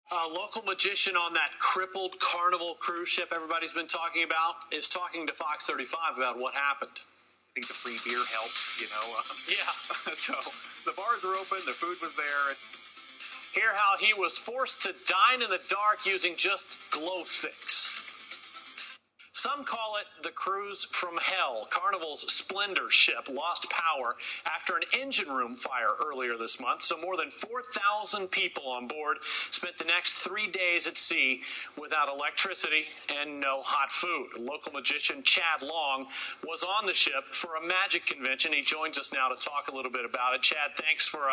A local magician on that crippled Carnival cruise ship everybody's been talking about is talking to Fox 35 about what happened. I think the free beer helped, Yeah. So the bars were open, the food was there. Hear how he was forced to dine in the dark using just glow sticks. Some call it the cruise from hell. Carnival's Splendor ship lost power after an engine room fire earlier this month, so more than 4,000 people on board spent the next 3 days at sea without electricity and no hot food. Local magician Chad Long was on the ship for a magic convention. He joins us now to talk a little bit about it. Chad, thanks for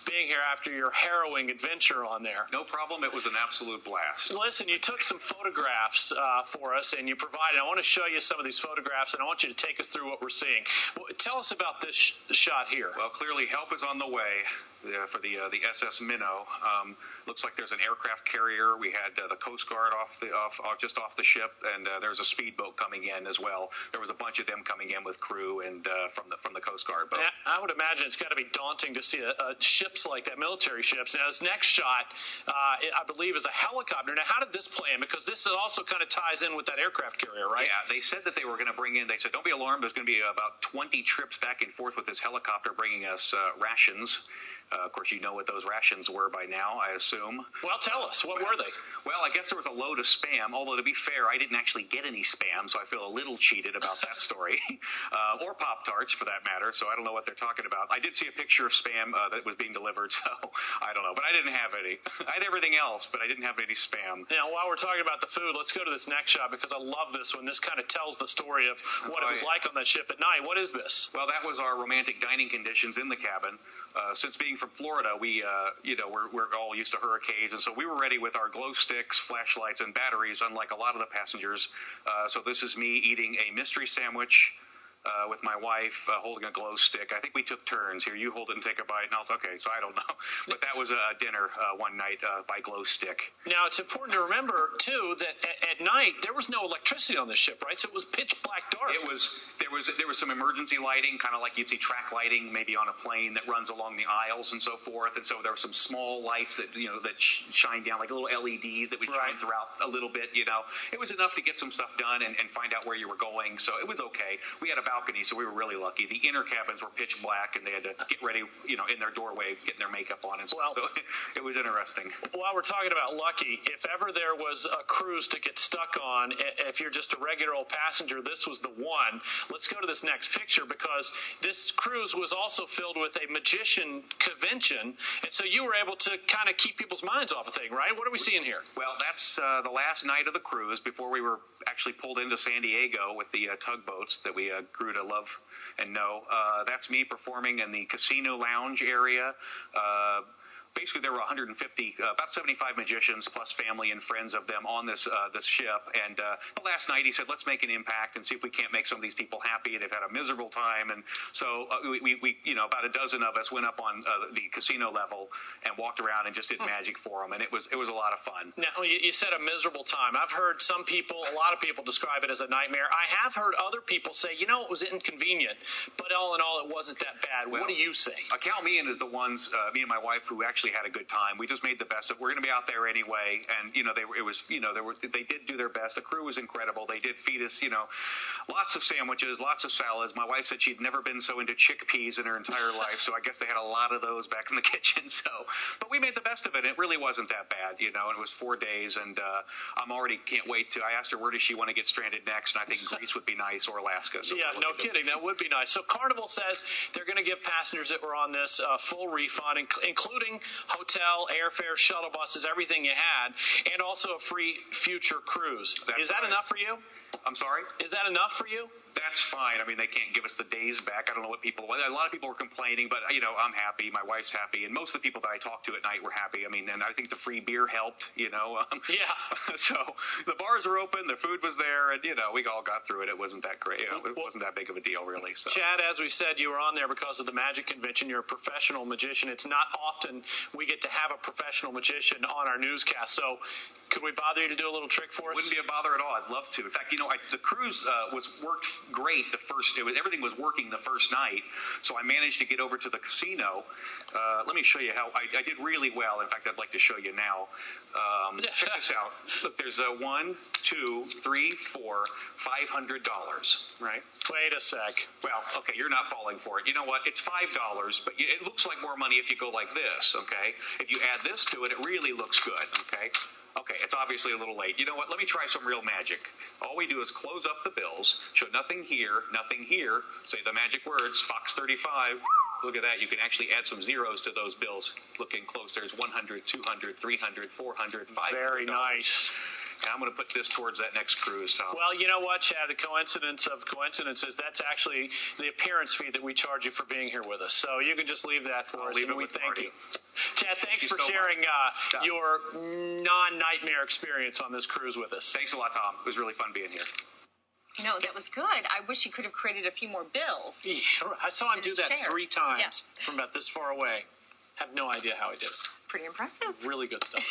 being here after your harrowing adventure on there. No problem. It was an absolute blast. Listen, you took some photographs for us, and you provided. I want to show you some of these photographs, and I want you to take us through what we're seeing. Well, tell us about this shot here. Well, clearly help is on the way for the SS Minnow. Looks like there's an aircraft carrier. We had the Coast Guard just off the ship, and there's a speedboat coming in as well. There was a bunch of them coming in with crew and from the Coast Guard boat. I would imagine it's got to be daunting to see ships like that, military ships. Now, this next shot, I believe, is a helicopter. Now, how did this play in? Because this also kind of ties in with that aircraft carrier, right? Yeah, they said that they were going to bring in, they said, don't be alarmed, there's going to be about 20 trips back and forth with this helicopter bringing us rations. Of course, you know what those rations were by now, I assume. Well, tell us. What were they? Well, I guess there was a load of Spam, although to be fair, I didn't actually get any Spam, so I feel a little cheated about that story. Or Pop-Tarts, for that matter, so I don't know what they're talking about. I did see a picture of Spam that was being delivered, so I don't know. But I didn't have any. I had everything else, but I didn't have any Spam. Now, while we're talking about the food, let's go to this next shot, because I love this one. This kind of tells the story of what it was like on that ship at night. What is this? Well, that was our romantic dining conditions in the cabin. Since being from Florida, we're all used to hurricanes, and so we were ready with our glow sticks, flashlights, and batteries, unlike a lot of the passengers. So this is me eating a mystery sandwich with my wife holding a glow stick. I think we took turns. Here, you hold it and take a bite. And okay, so I don't know. But that was a dinner one night by glow stick. Now, it's important to remember, too, that at night there was no electricity on this ship, right? So it was pitch black dark. There was some emergency lighting, kind of like you'd see track lighting maybe on a plane that runs along the aisles and so forth. And so there were some small lights that shine down, like little LEDs that would shine throughout a little bit. It was enough to get some stuff done and find out where you were going. So it was okay. We had a balcony, so we were really lucky. The inner cabins were pitch black, and they had to get ready, in their doorway, getting their makeup on and stuff. So it was interesting. While we're talking about lucky, if ever there was a cruise to get stuck on, if you're just a regular old passenger, this was the one. Let's go to this next picture, because this cruise was also filled with a magician convention, and so you were able to kind of keep people's minds off a thing, right? What are we seeing here? Well, that's the last night of the cruise before we were actually pulled into San Diego with the tugboats that we grew to love and know. That's me performing in the casino lounge area. Basically, there were 150, about 75 magicians plus family and friends of them on this ship. And last night he said, let's make an impact and see if we can't make some of these people happy. They've had a miserable time. And so we about a dozen of us went up on the casino level and walked around and just did magic for them. And it was a lot of fun. Now, you said a miserable time. I've heard a lot of people describe it as a nightmare. I have heard other people say, it was inconvenient. But all in all, it wasn't that bad. Well, what do you say? Count me in as the ones, me and my wife, who actually had a good time. We just made the best of it. We're going to be out there anyway, and they did do their best. The crew was incredible. They did feed us, lots of sandwiches, lots of salads. My wife said she'd never been so into chickpeas in her entire life, so I guess they had a lot of those back in the kitchen. But we made the best of it. It really wasn't that bad, and it was 4 days, and I'm already can't wait to. I asked her where does she want to get stranded next, and I think Greece would be nice, or Alaska. So yeah, no kidding. That would be nice. So Carnival says they're going to give passengers that were on this full refund, including hotel, airfare, shuttle buses, everything you had, and also a free future cruise. Is that enough for you? I'm sorry? Is that enough for you? That's fine. I mean, they can't give us the days back. I don't know what a lot of people were complaining, but, I'm happy. My wife's happy. And most of the people that I talked to at night were happy. I mean, and I think the free beer helped, Yeah. So the bars were open, the food was there, and, we all got through it. It wasn't that great. It wasn't that big of a deal, really. So. Chad, as we said, you were on there because of the magic convention. You're a professional magician. It's not often we get to have a professional magician on our newscast. So could we bother you to do a little trick for us? Wouldn't be a bother at all. I'd love to. In fact, the cruise worked great everything was working the first night, so I managed to get over to the casino. Let me show you how I did really well. In fact, I'd like to show you now. Check this out. Look, there's $1, 2, 3, 4, $500, right? Wait a sec. Well, okay, you're not falling for it. You know what? It's $5, but it looks like more money if you go like this, okay? If you add this to it, it really looks good, okay? Okay, it's obviously a little late. You know what? Let me try some real magic. All we do is close up the bills, show nothing here, say the magic words, Fox 35. Look at that. You can actually add some zeros to those bills. Looking close, there's 100, 200, 300, 400, 500. Very nice. And I'm going to put this towards that next cruise, Tom. Well, you know what, Chad? The coincidence of coincidences, that's actually the appearance fee that we charge you for being here with us. So you can just leave that for us, and we thank you. Chad, thanks for sharing your non-nightmare experience on this cruise with us. Thanks a lot, Tom. It was really fun being here. You know, that was good. I wish he could have created a few more bills. Yeah, I saw him do that 3 times from about this far away. Have no idea how he did it. Pretty impressive. Really good stuff.